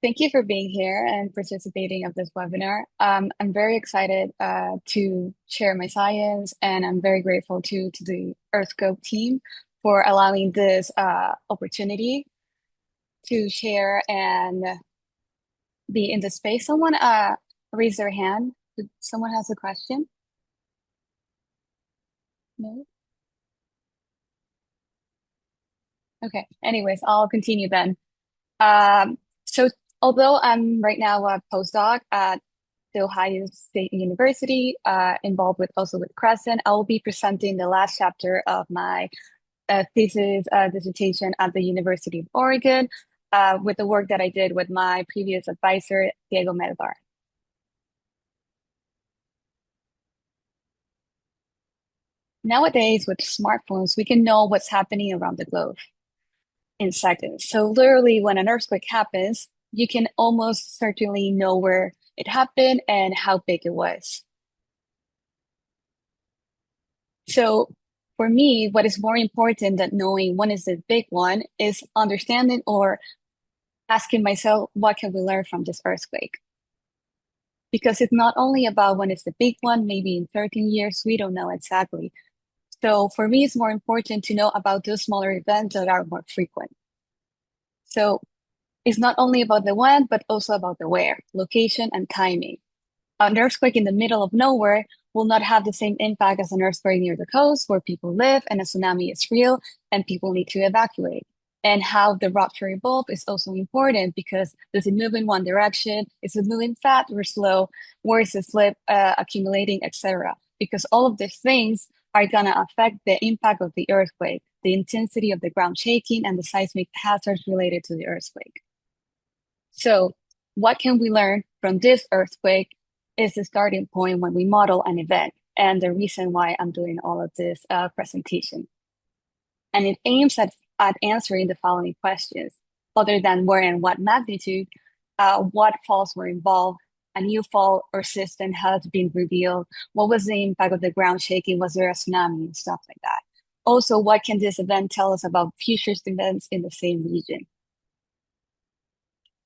Thank you for being here and participating of this webinar. I'm very excited to share my science, and I'm very grateful to the EarthScope team for allowing this opportunity to share and be in the space. Someone raise their hand. Someone has a question? No? Okay. Anyways, I'll continue then. So although I'm right now a postdoc at the Ohio State University, involved with also with CRESCENT, I will be presenting the last chapter of my thesis dissertation at the University of Oregon with the work that I did with my previous advisor, Diego Melgar. Nowadays, with smartphones, we can know what's happening around the globe in seconds. So literally, when an earthquake happens, you can almost certainly know where it happened and how big it was. So for me, what is more important than knowing when is the big one is understanding or asking myself, what can we learn from this earthquake? Because it's not only about when it's the big one, maybe in 13 years, we don't know exactly. So for me, it's more important to know about those smaller events that are more frequent. So it's not only about the when, but also about the where, location, and timing. An earthquake in the middle of nowhere will not have the same impact as an earthquake near the coast where people live and a tsunami is real and people need to evacuate. And how the rupture evolved is also important because does it move in one direction? Is it moving fast or slow? Where is the slip accumulating, etc.? Because all of these things are going to affect the impact of the earthquake, the intensity of the ground shaking, and the seismic hazards related to the earthquake. So, what can we learn from this earthquake is the starting point when we model an event and the reason why I'm doing all of this presentation. And it aims at answering the following questions. Other than where and what magnitude, what faults were involved, a new fault or system has been revealed, what was the impact of the ground shaking, was there a tsunami, and stuff like that. Also, what can this event tell us about future events in the same region?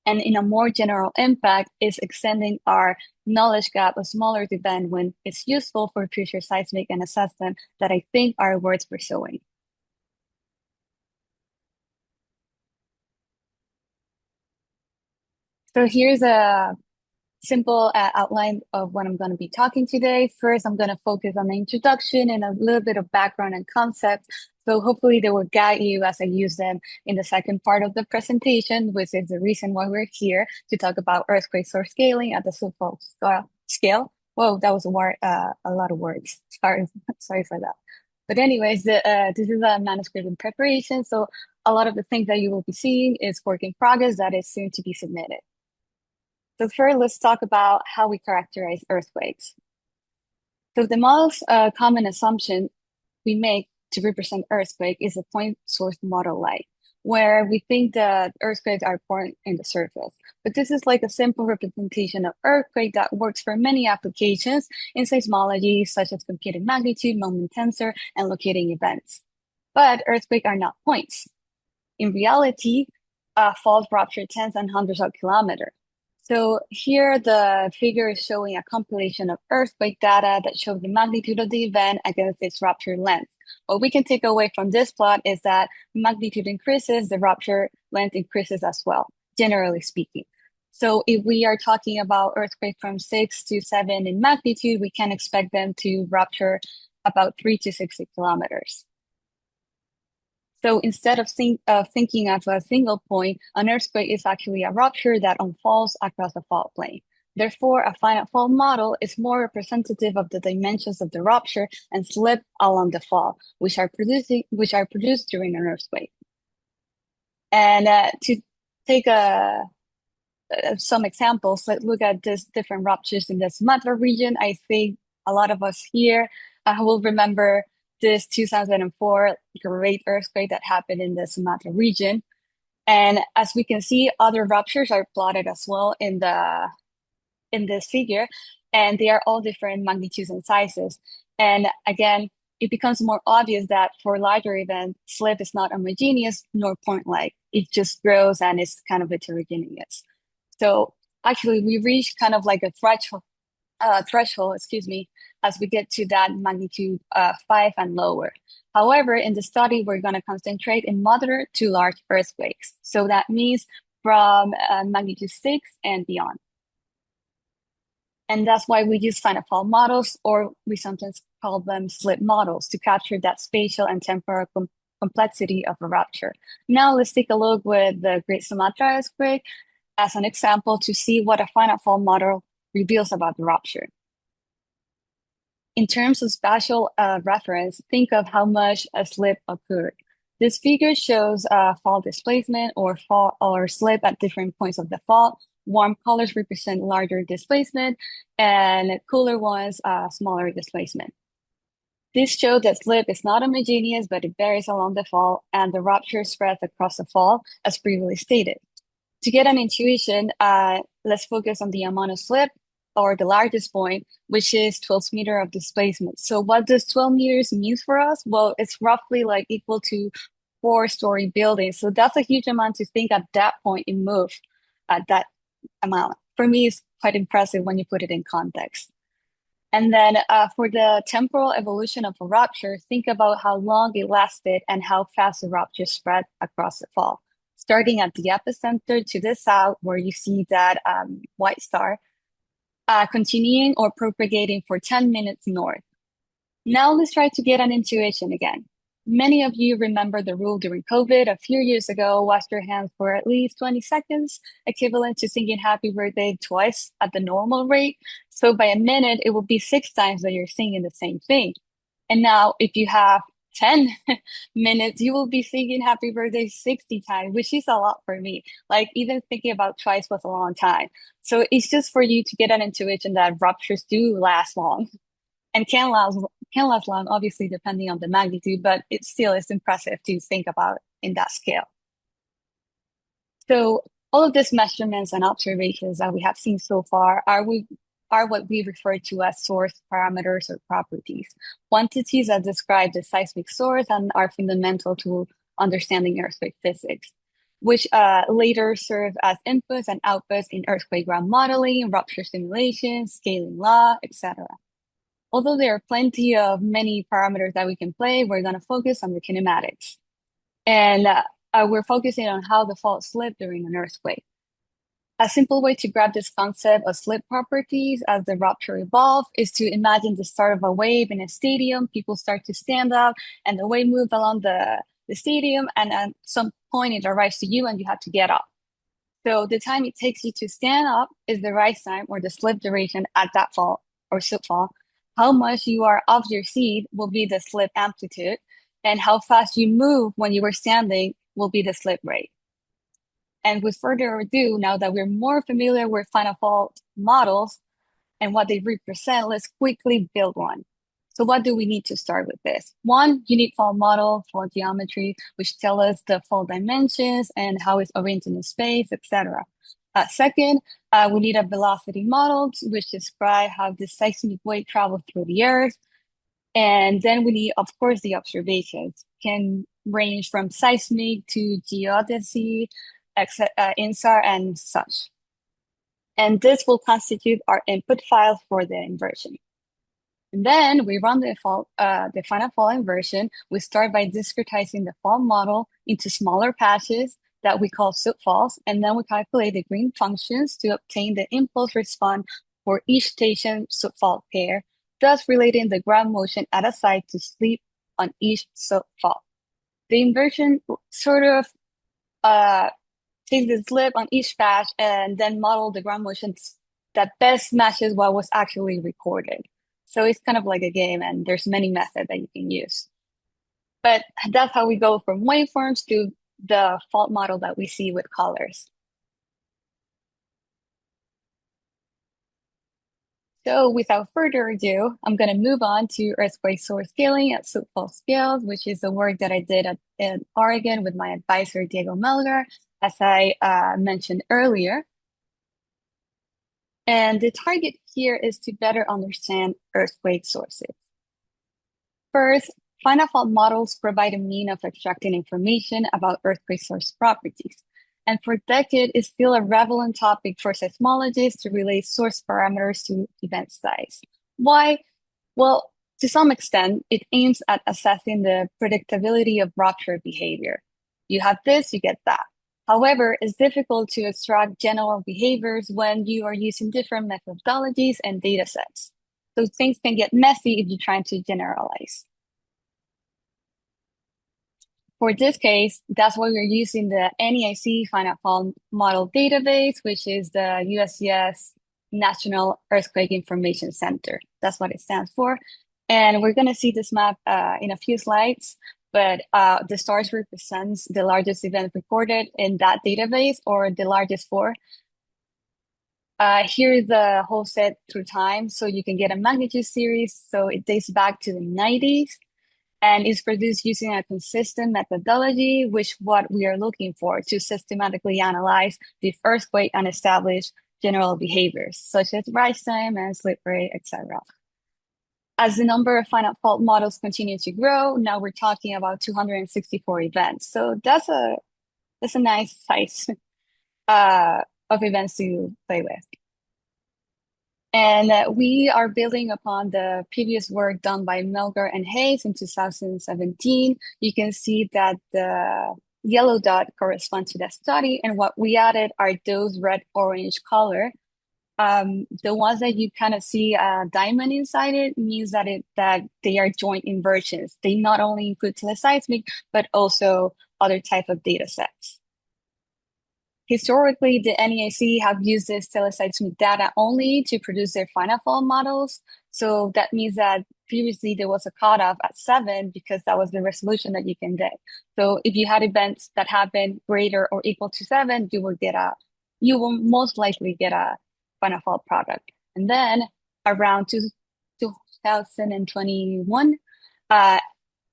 And in a more general impact is extending our knowledge gap, a smaller event when it's useful for future seismic and assessment that I think are worth pursuing. So here's a simple outline of what I'm going to be talking today. First, I'm going to focus on the introduction and a little bit of background and concept. So hopefully they will guide you as I use them in the second part of the presentation, which is the reason why we're here to talk about earthquake source scaling at the Subfault scale. Whoa, that was a lot of words. Sorry for that. But anyways, this is a manuscript in preparation. So a lot of the things that you will be seeing is work in progress that is soon to be submitted. So first, let's talk about how we characterize earthquakes. So the most common assumption we make to represent earthquake is a point source model light, where we think that earthquakes are born in the surface. But this is like a simple representation of earthquake that works for many applications in seismology, such as computed magnitude, moment tensor, and locating events. But earthquakes are not points. In reality, faults rupture tens and hundreds of kilometers. So here the figure is showing a compilation of earthquake data that shows the magnitude of the event against its rupture length. What we can take away from this plot is that magnitude increases, the rupture length increases as well, generally speaking. So if we are talking about earthquake from 6 to 7 in magnitude, we can expect them to rupture about 3 to 60 kilometers. So instead of thinking of a single point, an earthquake is actually a rupture that unfolds across the fault plane. Therefore, a finite fault model is more representative of the dimensions of the rupture and slip along the fault, which are produced during an earthquake. And to take some examples, let's look at these different ruptures in the Sumatra region. I think a lot of us here will remember this 2004 great earthquake that happened in the Sumatra region. And as we can see, other ruptures are plotted as well in this figure, and they are all different magnitudes and sizes. And again, it becomes more obvious that for larger events, slip is not homogeneous nor point-like. It just grows and is kind of heterogeneous. So actually, we reach kind of like a threshold, as we get to that magnitude 5 and lower. However, in the study, we're going to concentrate in moderate to large earthquakes. So that means from magnitude 6 and beyond. And that's why we use Finite-Fault models, or we sometimes call them slip models, to capture that spatial and temporal complexity of a rupture. Now let's take a look with the Great Sumatra earthquake as an example to see what a Finite-Fault model reveals about the rupture. In terms of spatial reference, think of how much a slip occurred. This figure shows fault displacement or fault or slip at different points of the fault. Warm colors represent larger displacement and cooler ones, smaller displacement. This shows that slip is not homogeneous, but it varies along the fault, and the rupture spreads across the fault, as previously stated. To get an intuition, let's focus on the amount of slip, or the largest point, which is 12 meters of displacement. So what does 12 meters mean for us? Well, it's roughly like equal to 4-story buildings. So that's a huge amount to think at that point it moved at that amount. For me, it's quite impressive when you put it in context. And then for the temporal evolution of a rupture, think about how long it lasted and how fast the rupture spread across the fault. Starting at the epicenter to the south, where you see that white star, continuing or propagating for 10 minutes north. Now let's try to get an intuition again. Many of you remember the rule during COVID a few years ago: wash your hands for at least 20 seconds, equivalent to singing happy birthday twice at the normal rate. So by a minute, it will be 6 times that you're singing the same thing. And now if you have 10 minutes, you will be singing happy birthday 60 times, which is a lot for me. Like even thinking about twice was a long time. So it's just for you to get an intuition that ruptures do last long and can last long, obviously depending on the magnitude, but it still is impressive to think about in that scale. So all of these measurements and observations that we have seen so far are what we refer to as source parameters or properties, quantities that describe the seismic source and are fundamental to understanding earthquake physics, which later serve as inputs and outputs in earthquake ground modeling, rupture simulation, scaling law, etc. Although there are plenty of many parameters that we can play, we're going to focus on the kinematics. And we're focusing on how the fault slipped during an earthquake. A simple way to grab this concept of slip properties as the rupture evolved is to imagine the start of a wave in a stadium. People start to stand up and the wave moves along the stadium, and at some point it arrives to you and you have to get up. So the time it takes you to stand up is the rise time, or the slip duration at that fault or subfault. How much you are off your seat will be the slip amplitude, and how fast you move when you were standing will be the slip rate. And with further ado, now that we're more familiar with Finite-Fault models and what they represent, let's quickly build one. So what do we need to start with this? One, you need fault model, fault geometry, which tell us the fault dimensions and how it's arranged in the space, etc. Second, we need a velocity model, which describe how the seismic wave travels through the earth. And then we need, of course, the observations. Can range from seismic to geodesy, INSAR, and such. And this will constitute our input file for the inversion. And then we run the Finite-Fault inversion. We start by discretizing the fault model into smaller patches that we call subfaults, and then we calculate the green functions to obtain the impulse response for each station subfault pair, thus relating the ground motion at a site to sleep on each subfault. The inversion sort of takes the slip on each patch and then model the ground motion that best matches what was actually recorded. So it's kind of like a game, and there's many methods that you can use. But that's how we go from waveforms to the fault model that we see with colors. So without further ado, I'm going to move on to earthquake source scaling at subfault scales, which is the work that I did in Oregon with my advisor, Diego Melgar, as I mentioned earlier. And the target here is to better understand earthquake sources. First, Finite-Fault models provide a means of extracting information about earthquake source properties. And for decades, it's still a relevant topic for seismologists to relate source parameters to event size. Why? Well, to some extent, it aims at assessing the predictability of rupture behavior. You have this, you get that. However, it's difficult to extract general behaviors when you are using different methodologies and data sets. So things can get messy if you're trying to generalize. For this case, that's why we're using the NEIC Finite-Fault Model Database, which is the USGS National Earthquake Information Center. That's what it stands for. And we're going to see this map in a few slides, but the stars represents the largest event recorded in that database, or the largest four. Here is the whole set through time, so you can get a magnitude series. So it dates back to the 90s. And is produced using a consistent methodology, which what we are looking for to systematically analyze the earthquake and establish general behaviors, such as rise time and slip rate, etc. As the number of finite fault models continue to grow, now we're talking about 264 events. So that's a nice size of events to play with. And we are building upon the previous work done by Melgar and Hayes in 2017. You can see that the yellow dot corresponds to that study. And what we added are those red-orange color. The ones that you kind of see a diamond inside it means that they are joint inversions. They not only include teleseismic, but also other type of data sets. Historically, the NEIC have used this teleseismic data only to produce their finite fault models. So that means that previously there was a cutoff at 7 because that was the resolution that you can get. So if you had events that happen greater or equal to 7, you will most likely get a finite fault product. And then around 2021,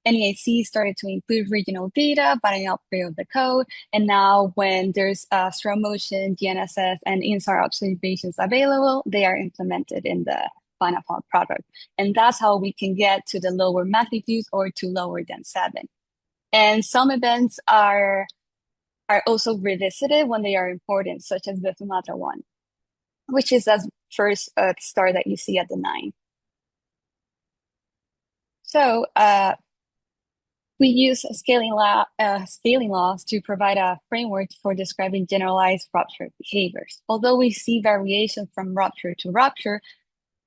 NEIC started to include regional data by an upgrade of the code. And now when there's strong motion, GNSS, and INSAR observations available, they are implemented in the finite fault product. And that's how we can get to the lower magnitudes or to lower than 7. And some events are also revisited when they are important, such as the Sumatra one, which is the first star that you see at the 9. So we use scaling laws to provide a framework for describing generalized rupture behaviors. Although we see variation from rupture to rupture,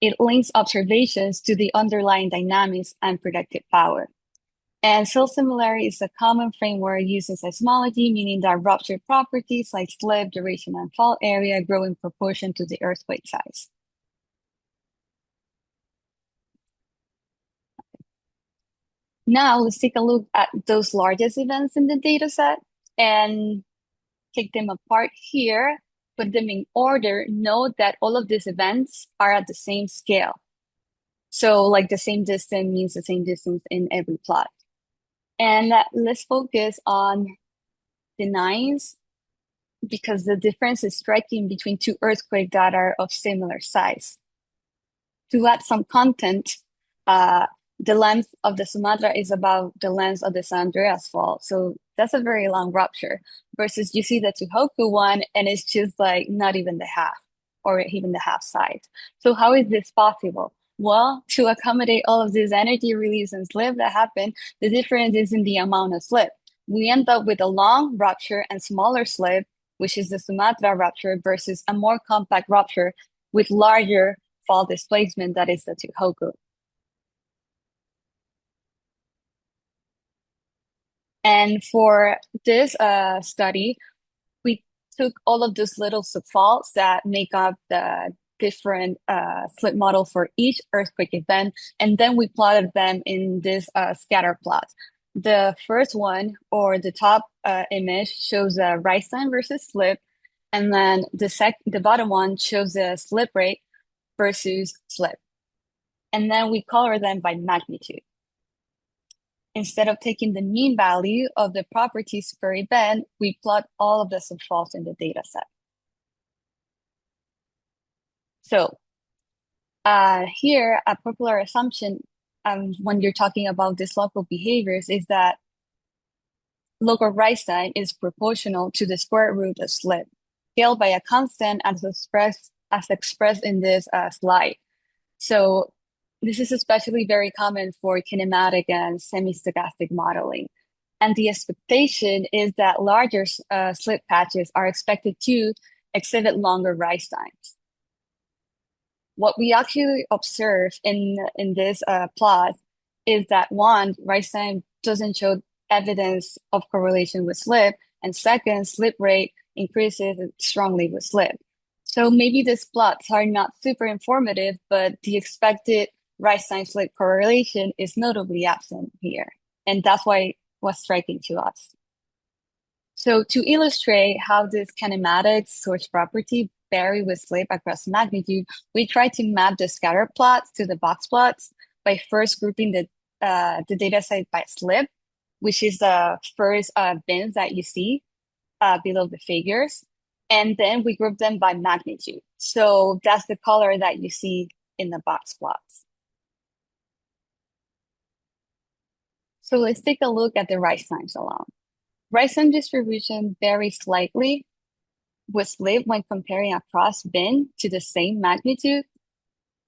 it links observations to the underlying dynamics and predictive power. And self-similarity is a common framework used in seismology, meaning that rupture properties like slip, duration, and fault area grow in proportion to the earthquake size. Now let's take a look at those largest events in the data set and take them apart here, put them in order. Note that all of these events are at the same scale. So like the same distance means the same distance in every plot. And let's focus on the 9s because the difference is striking between two earthquakes that are of similar size. To add some content, the length of the Sumatra is about the length of the San Andreas fault. So that's a very long rupture versus you see the Tohoku one and it's just like not even the half or even the half size. So how is this possible? Well, to accommodate all of this energy release and slip that happen, the difference is in the amount of slip. We end up with a long rupture and smaller slip, which is the Sumatra rupture versus a more compact rupture with larger fault displacement that is the Tohoku. And for this study, we took all of those little subfaults that make up the different slip model for each earthquake event, and then we plotted them in this scatter plot. The first one, or the top image, shows the rise time versus slip, and then the bottom one shows the slip rate versus slip. And then we color them by magnitude. Instead of taking the mean value of the properties per event, we plot all of the subfaults in the data set. So here, a popular assumption when you're talking about these local behaviors is that local rise time is proportional to the square root of slip, scaled by a constant as expressed in this slide. So this is especially very common for kinematic and semi-stochastic modeling. And the expectation is that larger slip patches are expected to exhibit longer rise times. What we actually observe in this plot is that one, rise time doesn't show evidence of correlation with slip, and second, slip rate increases strongly with slip. So maybe these plots are not super informative, but the expected rise time slip correlation is notably absent here. And that's why it was striking to us. So to illustrate how this kinematic source property vary with slip across magnitude, we try to map the scatter plots to the box plots by first grouping the data set by slip, which is the first bins that you see below the figures. And then we group them by magnitude. So that's the color that you see in the box plots. So let's take a look at the rise times alone. Rise time distribution varies slightly with slip when comparing across bin to the same magnitude.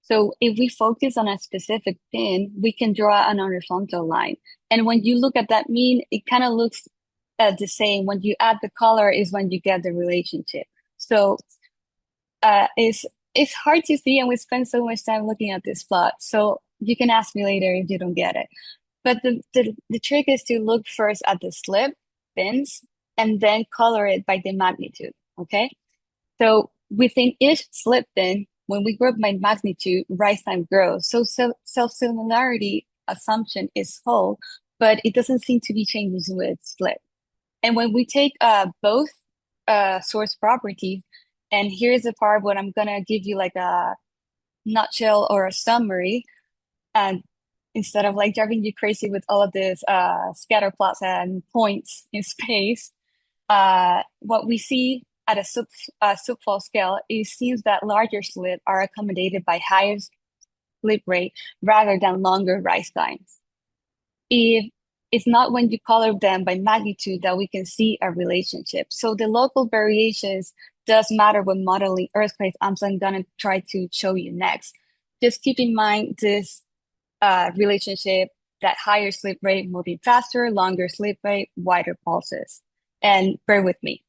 So if we focus on a specific pin, we can draw an horizontal line. And when you look at that mean, it kind of looks the same. When you add the color is when you get the relationship. So it's hard to see, and we spend so much time looking at this plot. So you can ask me later if you don't get it. But the trick is to look first at the slip bins and then color it by the magnitude, okay? So within each slip bin, when we group by magnitude, rise time grows. So self-similarity assumption is whole, but it doesn't seem to be changing with slip. And when we take both source properties, and here's the part where I'm gonna give you like a nutshell or a summary, and instead of like driving you crazy with all of this scatter plots and points in space, what we see at a subfault scale, it seems that larger slip are accommodated by higher slip rate rather than longer rise times. If it's not when you color them by magnitude that we can see a relationship. So the local variations does matter when modeling earthquakes, as I'm gonna try to show you next. Just keep in mind this relationship, that higher slip rate moving faster, longer slip rate, wider pulses. And bear with me.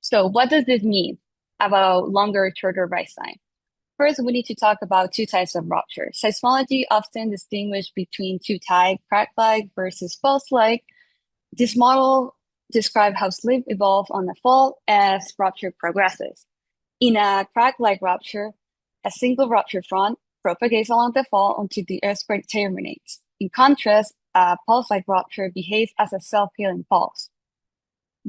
So what does this mean about longer, shorter rise time? First, we need to talk about two types of rupture. Seismology often distinguish between two types, crack-like versus fault-like. This model describes how slip evolve on the fault as rupture progresses. In a crack-like rupture, a single rupture front propagates along the fault until the earthquake terminates. In contrast, a pulse-like rupture behaves as a self-healing pulse.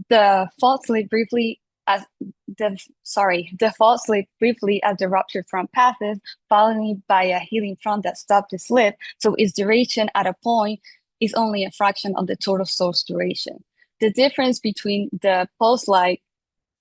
The fault slip briefly as the fault slip briefly as the rupture front passes, followed by a healing front that stops the slip. So its duration at a point is only a fraction of the total source duration. The difference between the pulse-like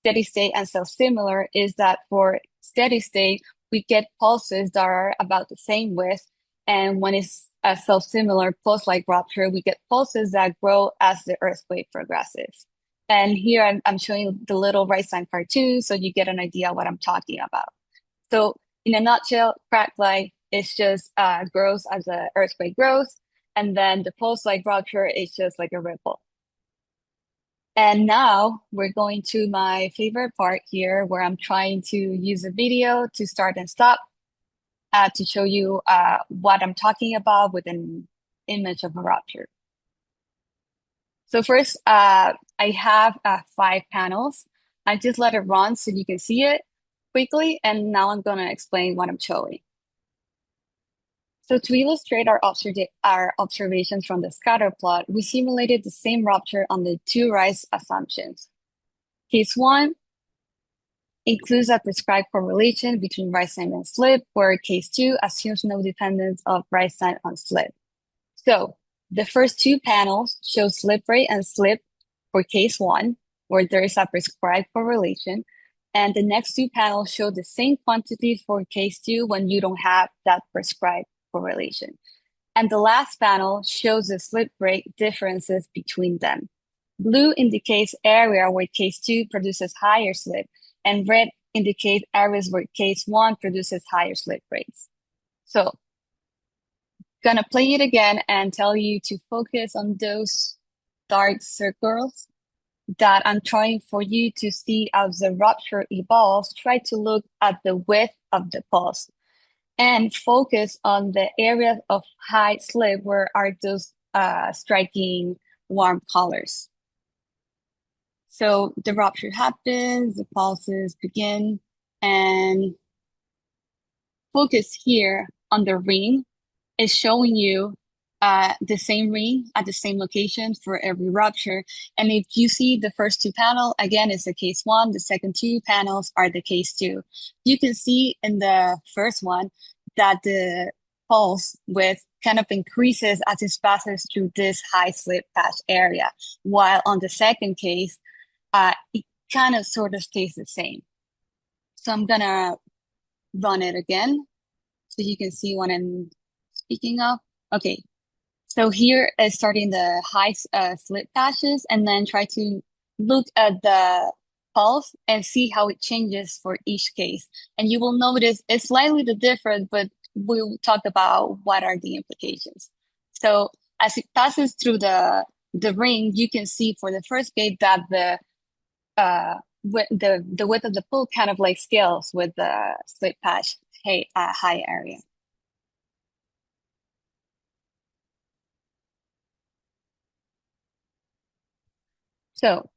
steady state and self-similar is that for steady state, we get pulses that are about the same width. And when it's a self-similar pulse-like rupture, we get pulses that grow as the earthquake progresses. And here I'm showing the little rise time cartoon so you get an idea what I'm talking about. So in a nutshell, crack-like is just grows as the earthquake grows. And then the pulse-like rupture is just like a ripple. And now we're going to my favorite part here where I'm trying to use a video to start and stop to show you what I'm talking about with an image of a rupture. So first, I have 5 panels. I just let it run so you can see it quickly, and now I'm gonna explain what I'm showing. So to illustrate our observations from the scatter plot, we simulated the same rupture on the 2 rise assumptions. Case 1 includes a prescribed correlation between rise time and slip, where case 2 assumes no dependence of rise time on slip. So the first 2 panels show slip rate and slip for case 1, where there is a prescribed correlation. And the next 2 panels show the same quantities for case 2 when you don't have that prescribed correlation. And the last panel shows the slip rate differences between them. Blue indicates area where case 2 produces higher slip, and red indicates areas where case 1 produces higher slip rates. So, gonna play it again and tell you to focus on those dark circles that I'm trying for you to see as the rupture evolves. Try to look at the width of the pulse and focus on the area of high slip where are those striking warm colors. So the rupture happens, the pulses begin, and focus here on the ring is showing you the same ring at the same location for every rupture. And if you see the first two panels, again, it's the case 1. The second two panels are the case 2. You can see in the first one that the pulse width kind of increases as it passes through this high slip patch area, while on the second case, it kind of sort of stays the same. So I'm gonna run it again so you can see what I'm speaking of. Okay, so here is starting the high slip patches, and then try to look at the pulse and see how it changes for each case. And you will notice it's slightly different, but we'll talk about what are the implications. So as it passes through the ring, you can see for the first case that the width of the pool kind of like scales with the slip patch high area. So,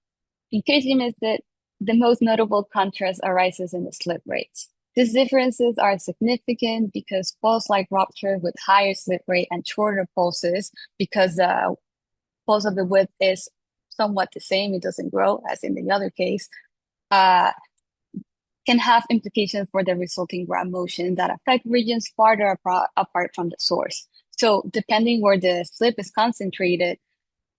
in case you missed it, the most notable contrast arises in the slip rates. These differences are significant because pulse-like rupture with higher slip rate and shorter pulses, because the pulse of the width is somewhat the same, it doesn't grow as in the other case, can have implications for the resulting ground motion that affect regions farther apart from the source. So depending where the slip is concentrated,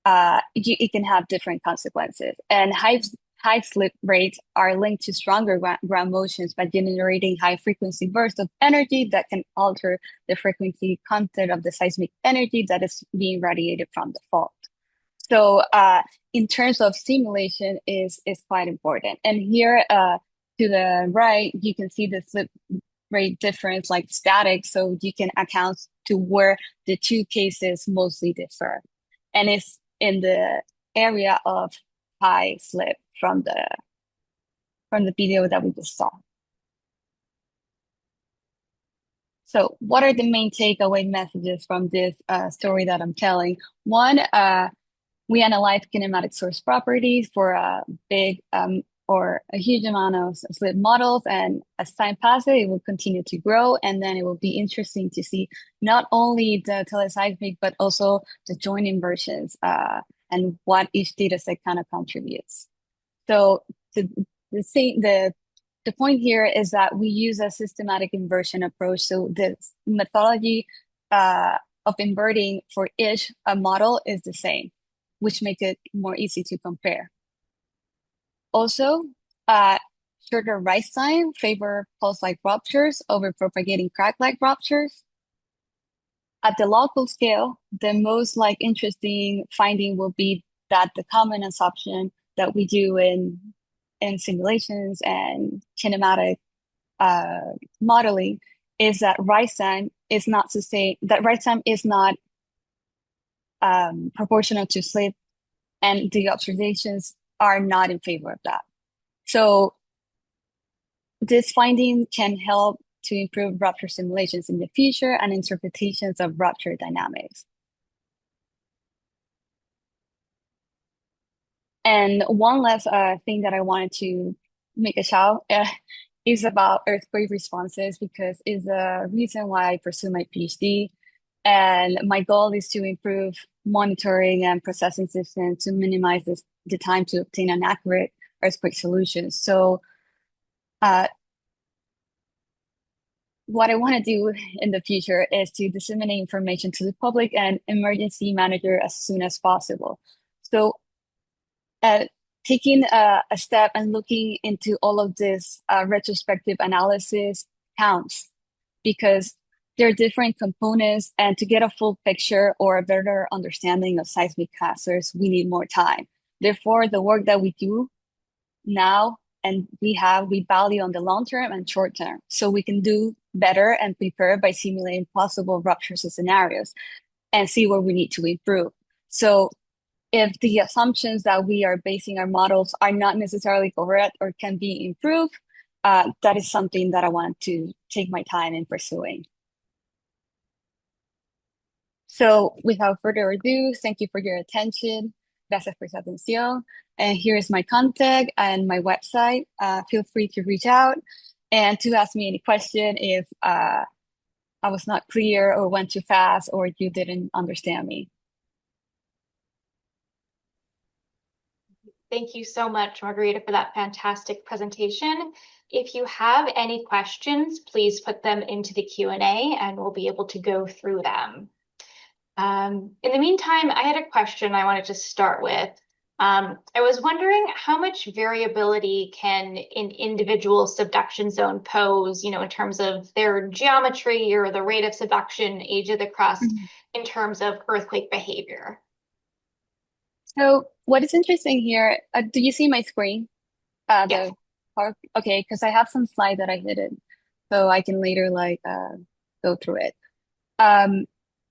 it can have different consequences. And high slip rates are linked to stronger ground motions by generating high frequency bursts of energy that can alter the frequency content of the seismic energy that is being radiated from the fault. So in terms of simulation is quite important. And here to the right, you can see the slip rate difference like static, so you can account to where the two cases mostly differ. And it's in the area of high slip from the video that we just saw. So what are the main takeaway messages from this story that I'm telling? One, we analyze kinematic source properties for a big or a huge amount of slip models, and as time passes, it will continue to grow, and then it will be interesting to see not only the teleseismic, but also the joint inversions and what each data set kind of contributes. So the point here is that we use a systematic inversion approach. So the methodology of inverting for each model is the same, which makes it more easy to compare. Also, shorter rise time favor pulse-like ruptures over propagating crack-like ruptures. At the local scale, the most interesting finding will be that the common assumption that we do in simulations and kinematic modeling is that rise time is not sustained. That rise time is not proportional to slip, and the observations are not in favor of that. So this finding can help to improve rupture simulations in the future and interpretations of rupture dynamics. And one last thing that I wanted to make a shout is about earthquake responses, because it's a reason why I pursue my PhD. And my goal is to improve monitoring and processing systems to minimize the time to obtain an accurate earthquake solution. So what I want to do in the future is to disseminate information to the public and emergency manager as soon as possible. So taking a step and looking into all of this retrospective analysis counts, because there are different components, and to get a full picture or a better understanding of seismic hazards, we need more time. Therefore, the work that we do now and we value on the long term and short term. So we can do better and prepare by simulating possible ruptures scenarios and see where we need to improve. So if the assumptions that we are basing our models are not necessarily correct or can be improved, that is something that I want to take my time in pursuing. So without further ado, thank you for your attention. Gracias por su atención. And here's my contact and my website. Feel free to reach out and to ask me any question if I was not clear or went too fast or you didn't understand me. Thank you so much, Margarita, for that fantastic presentation. If you have any questions, please put them into the Q&A and we'll be able to go through them. In the meantime, I had a question I wanted to start with. I was wondering how much variability can an individual subduction zone pose, in terms of their geometry or the rate of subduction, age of the crust, in terms of earthquake behavior? So what is interesting here, do you see my screen? Yes. Okay, because I have some slides that I hidden, so I can later go through it.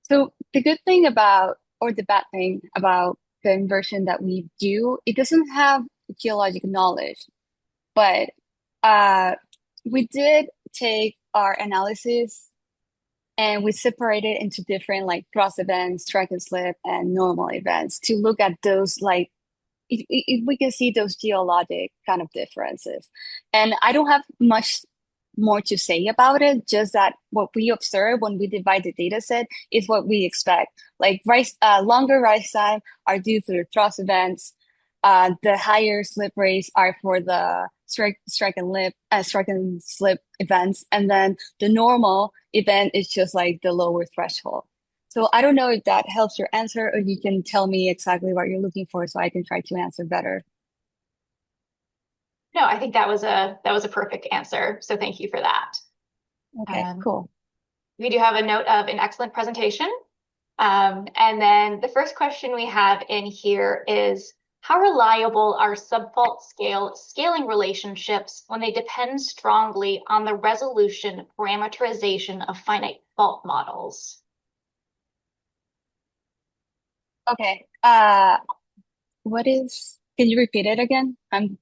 So the good thing about, or the bad thing about the inversion that we do, it doesn't have geologic knowledge, but we did take our analysis and we separated into different thrust events, strike and slip, and normal events to look at those if we can see those geologic kind of differences. And I don't have much more to say about it, just that what we observe when we divide the data set is what we expect. Longer rise time are due to the thrust events. The higher slip rates are for the strike and slip events, and then the normal event is just like the lower threshold. So I don't know if that helps your answer, or you can tell me exactly what you're looking for so I can try to answer better. No, I think that was a perfect answer. So thank you for that. Okay, cool. We do have a note of an excellent presentation. And then the first question we have in here is, how reliable are subfault scaling relationships when they depend strongly on the resolution parameterization of finite fault models? Okay. Can you repeat it again? I'm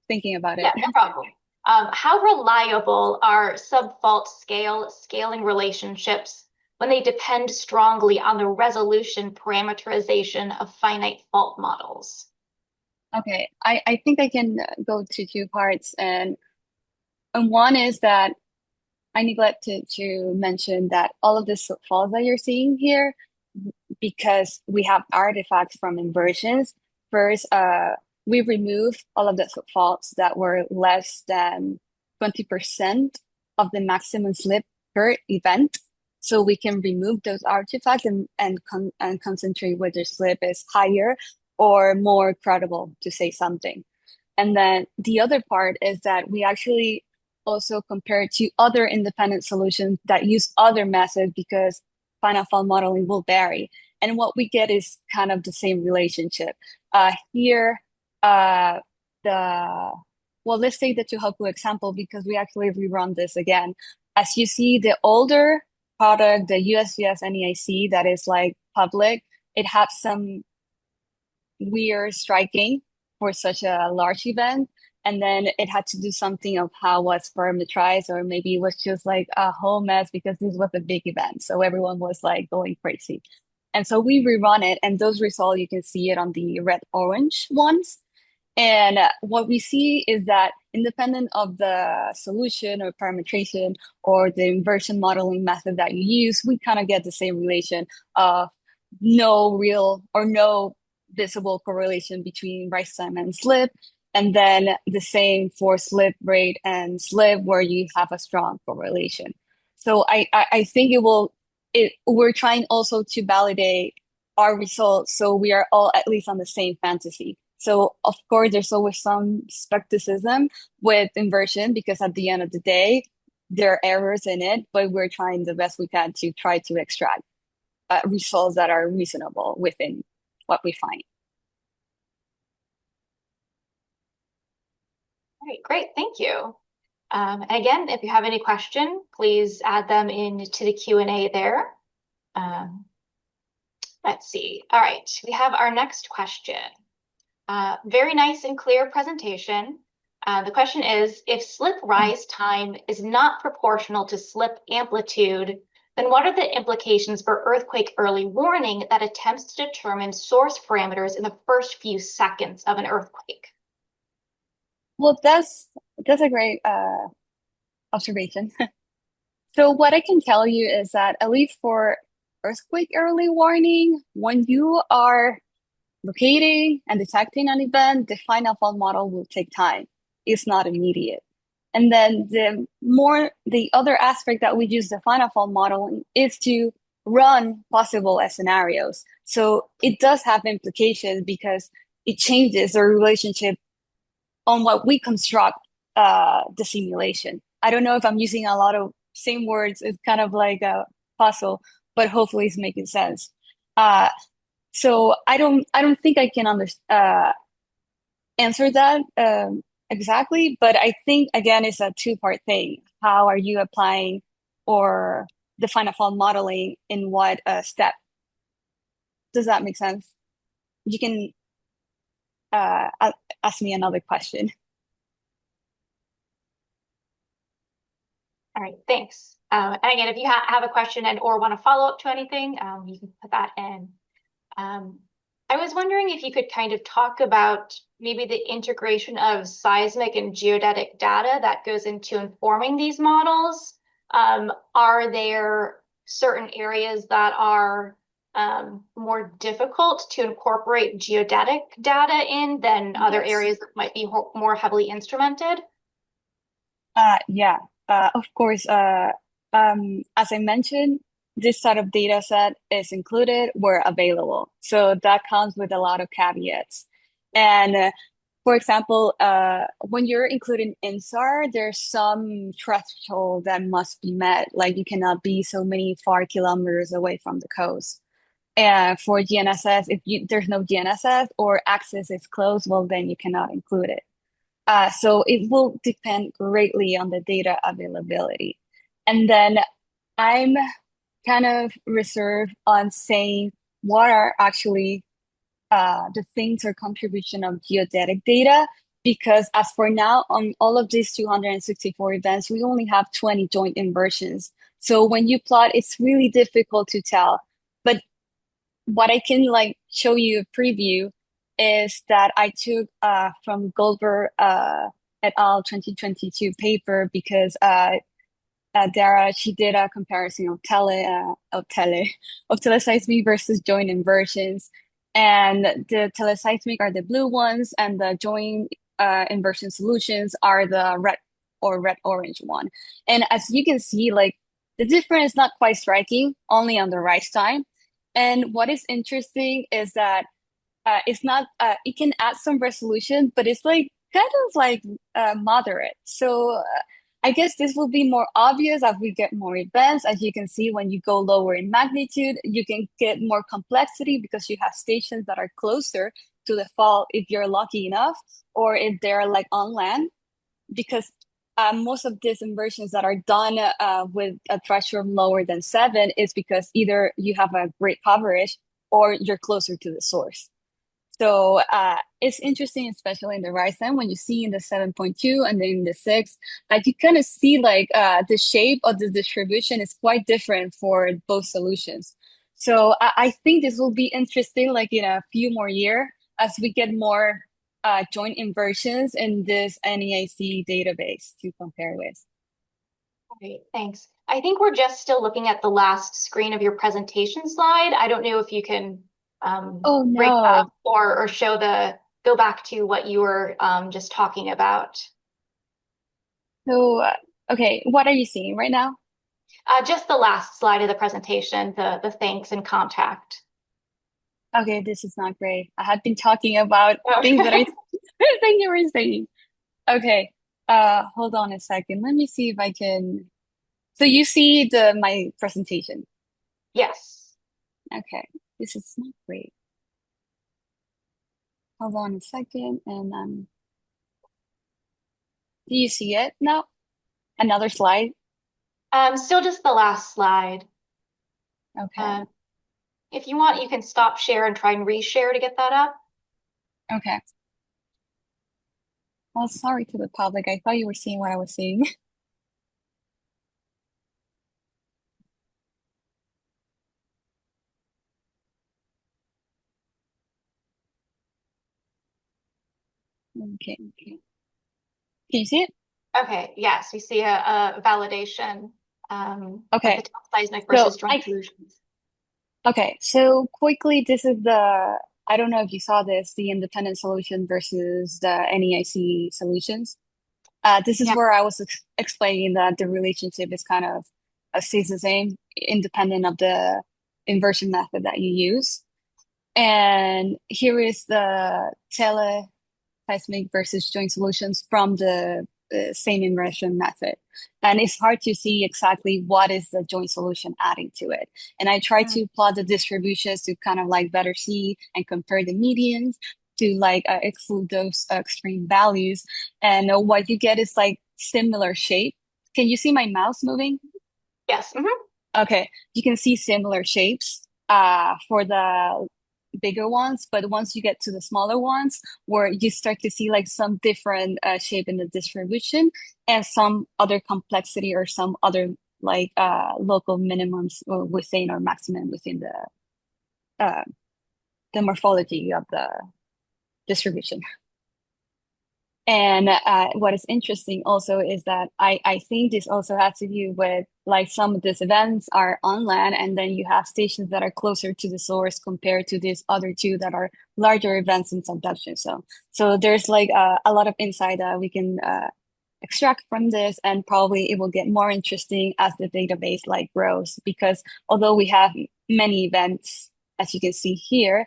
thinking about it. Yeah, no problem. How reliable are subfault scaling relationships when they depend strongly on the resolution parameterization of finite fault models? Okay, I think I can go to two parts, and one is that I neglected to mention that all of the subfaults that you're seeing here, because we have artifacts from inversions. First, we removed all of the subfaults that were less than 20% of the maximum slip per event. So we can remove those artifacts and concentrate whether slip is higher or more credible to say something. And then the other part is that we actually also compare to other independent solutions that use other methods, because Finite-Fault modeling will vary. And what we get is kind of the same relationship. Here, let's take the Tohoku example because we actually rerun this again. As you see, the older product, the USGS NEIC that is public, it had some weird striking for such a large event. And then it had to do something of how it was parameterized, or maybe it was just a whole mess because this was a big event. So everyone was going crazy. And so we rerun it, and those results, you can see it on the red-orange ones. And what we see is that independent of the solution or parametrization or the inversion modeling method that you use, we kind of get the same relation of no real or no visible correlation between rise time and slip. And then the same for slip rate and slip, where you have a strong correlation. So I think we're trying also to validate our results, so we are all at least on the same fantasy. So of course, there's always some skepticism with inversion, because at the end of the day, there are errors in it, but we're trying the best we can to try to extract results that are reasonable within what we find. All right, great, thank you. And again, if you have any question, please add them into the Q&A there. Let's see. All right, we have our next question. Very nice and clear presentation. The question is, if slip rise time is not proportional to slip amplitude, then what are the implications for earthquake early warning that attempts to determine source parameters in the first few seconds of an earthquake? Well, that's a great observation. So what I can tell you is that at least for earthquake early warning, when you are locating and detecting an event, the Finite-Fault model will take time. It's not immediate. And then the other aspect that we use the Finite-Fault modeling is to run possible scenarios. So it does have implications because it changes the relationship on what we construct the simulation. I don't know if I'm using a lot of same words. It's kind of like a puzzle, but hopefully it's making sense. So I don't think I can answer that exactly, but I think again it's a two-part thing. How are you applying or the Finite-Fault modeling in what step? Does that make sense? You can ask me another question. All right, thanks. And again, if you have a question and or want to follow up to anything, you can put that in. I was wondering if you could kind of talk about maybe the integration of seismic and geodetic data that goes into informing these models. Are there certain areas that are more difficult to incorporate geodetic data in than other Yes. areas that might be more heavily instrumented? Yeah, of course. As I mentioned, this sort of data set is included where available. So that comes with a lot of caveats. And for example, when you're including INSAR, there's some threshold that must be met. Like you cannot be so many far kilometers away from the coast. And for GNSS, if there's no GNSS or access is closed, well, then you cannot include it. So it will depend greatly on the data availability. And then I'm kind of reserved on saying what are actually the things or contribution of geodetic data, because as for now, on all of these 264 events, we only have 20 joint inversions. So when you plot, it's really difficult to tell. But what I can like show you a preview is that I took from Goldberg et al. 2022 paper because Dara, she did a comparison of teleseismic versus joint inversions, and the teleseismic are the blue ones, and the joint inversion solutions are the red or red-orange one. And as you can see, like the difference is not quite striking, only on the rise time. And what is interesting is that it's not it can add some resolution, but it's like kind of like moderate. So I guess this will be more obvious as we get more events. As you can see, when you go lower in magnitude, you can get more complexity because you have stations that are closer to the fault if you're lucky enough, or if they're like on land, because most of these inversions that are done with a threshold lower than 7 is because either you have a great coverage or you're closer to the source. So it's interesting, especially in the rise time, when you see in the 7.2 and then in the 6, you kind of see like the shape of the distribution is quite different for both solutions. So I think this will be interesting, like in a few more years as we get more joint inversions in this NEIC database to compare with. Great, thanks. I think we're just still looking at the last screen of your presentation slide. I don't know if you can Oh break up no. or go back to what you were just talking about. So, okay, what are you seeing right now? Just the last slide of the presentation, the thanks and contact. Okay, this is not great. I had been talking about Oh. things that I think you were saying. Okay, hold on a second. Let me see if I can. So you see my presentation. Yes. Okay, this is not great. Hold on a second, and do you see it? No, another slide. Still just the last slide. Okay, Um, if you want, you can stop share and try and reshare to get that up. okay. Well, sorry to the public. I thought you were seeing what I was seeing. Okay, okay. Can you see it? Okay, yes, we see a validation of the Okay. seismic So versus joint solutions. okay. So quickly, this is I don't know if you saw this, the independent solution versus the NEIC solutions. This is Yeah. where I was explaining that the relationship is kind of stays the same, independent of the inversion method that you use. And here is the seismic versus joint solutions from the same inversion method. And it's hard to see exactly what is the joint solution adding to it. And I try Mm. to plot the distributions to kind of like better see and compare the medians to like exclude those extreme values. And what you get is like similar shape. Can you see my mouse moving? Yes. Okay, you can see similar shapes for the bigger ones, but once you get to the smaller ones, where you start to see like some different shape in the distribution and some other complexity or some other like local minimums within or maximum within uh, the morphology of the distribution. And what is interesting also is that I think this also has to do with like some of these events are on land, and then you have stations that are closer to the source compared to these other two that are larger events in subduction. So there's like a lot of insight that we can extract from this, and probably it will get more interesting as the database like grows, because although we have many events, as you can see here,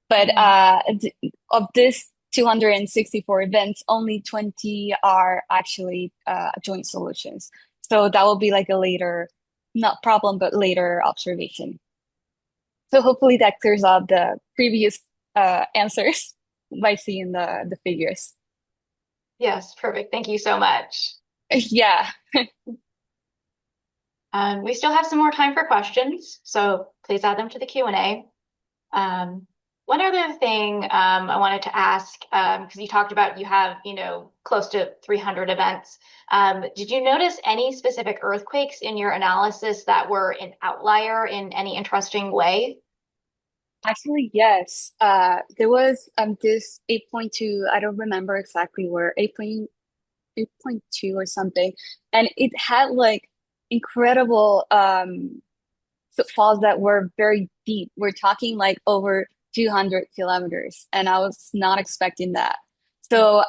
but Mm-hmm. of this 264 events, only 20 are actually joint solutions. So that will be like a later, not problem, but later observation. So hopefully that clears up the previous answers by seeing the figures. Yes, perfect. Thank you so much. Yeah. We still have some more time for questions, so please add them to the Q&A. One other thing I wanted to ask, because you talked about you have, close to 300 events. Did you notice any specific earthquakes in your analysis that were an outlier in any interesting way? Actually, yes. There was this 8.2, I don't remember exactly where, 8.2 or something. And it had like incredible falls that were very deep. We're talking like over 200 kilometers, and I was not expecting that. So,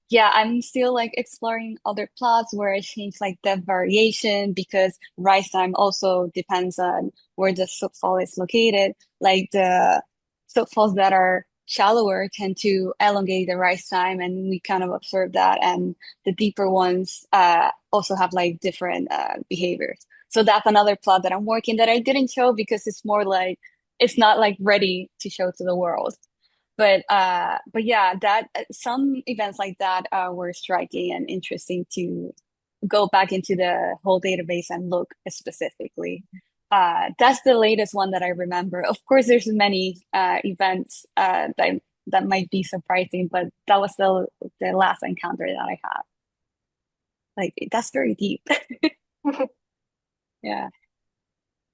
yeah, I'm still like exploring other plots where I change like depth variation, because rise time also depends on where the subfault is located. Like the subfaults that are shallower tend to elongate the rise time, and we kind of observe that. And the deeper ones also have like different behaviors. So that's another plot that I'm working that I didn't show because it's more like it's not like ready to show to the world. But yeah, that some events like that were striking and interesting to go back into the whole database and look specifically. That's the latest one that I remember. Of course, there's many events that might be surprising, but that was the last encounter that I had. Like that's very deep. Yeah.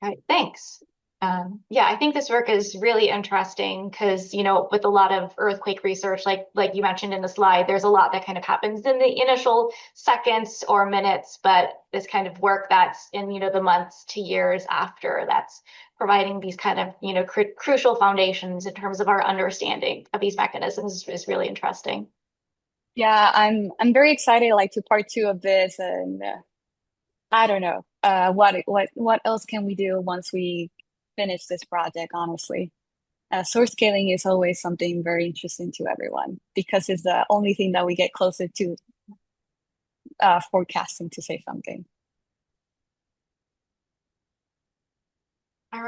All right, thanks. Yeah, I think this work is really interesting because, with a lot of earthquake research, like you mentioned in the slide, there's a lot that kind of happens in the initial seconds or minutes, but this kind of work that's in, the months to years after, that's providing these kind of, crucial foundations in terms of our understanding of these mechanisms is really interesting. Yeah, I'm very excited like to part two of this, and I don't know what else can we do once we finish this project, honestly. Source scaling is always something very interesting to everyone because it's the only thing that we get closer to forecasting, to say something.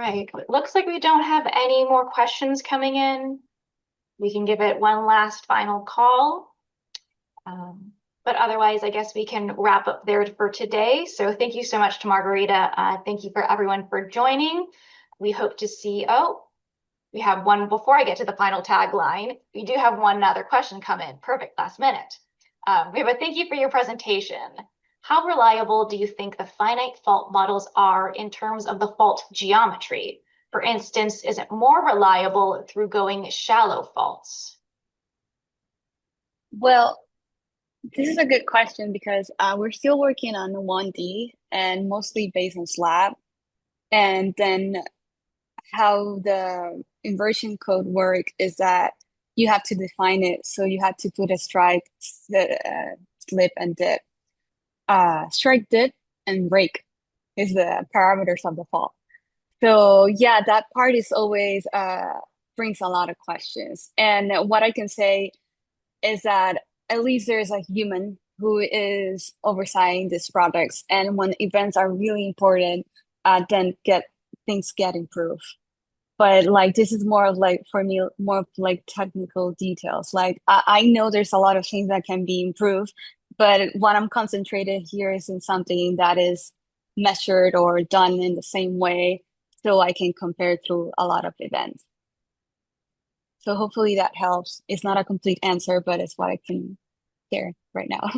right. It looks like we don't have any more questions coming in. We can give it one last final call. But otherwise, I guess we can wrap up there for today. So thank you so much to Margarita. Thank you for everyone for joining. We hope to see, oh, we have one before I get to the final tagline. We do have one other question come in. Perfect, last minute. But thank you for your presentation. How reliable do you think the finite fault models are in terms of the fault geometry? For instance, is it more reliable through going shallow faults? Well, this is a good question because we're still working on 1D and mostly based on slab. And then how the inversion code work is that you have to define it. So you have to put a strike, slip, and dip. Strike, dip, and rake is the parameters of the fault. So yeah, that part is always brings a lot of questions. And what I can say is that at least there's a human who is overseeing these projects, and when events are really important, then get things get improved. But like this is more of like for me more of like technical details. Like I know there's a lot of things that can be improved, but what I'm concentrated here is in something that is measured or done in the same way, so I can compare through a lot of events. So hopefully that helps. It's not a complete answer, but it's what I can share right now.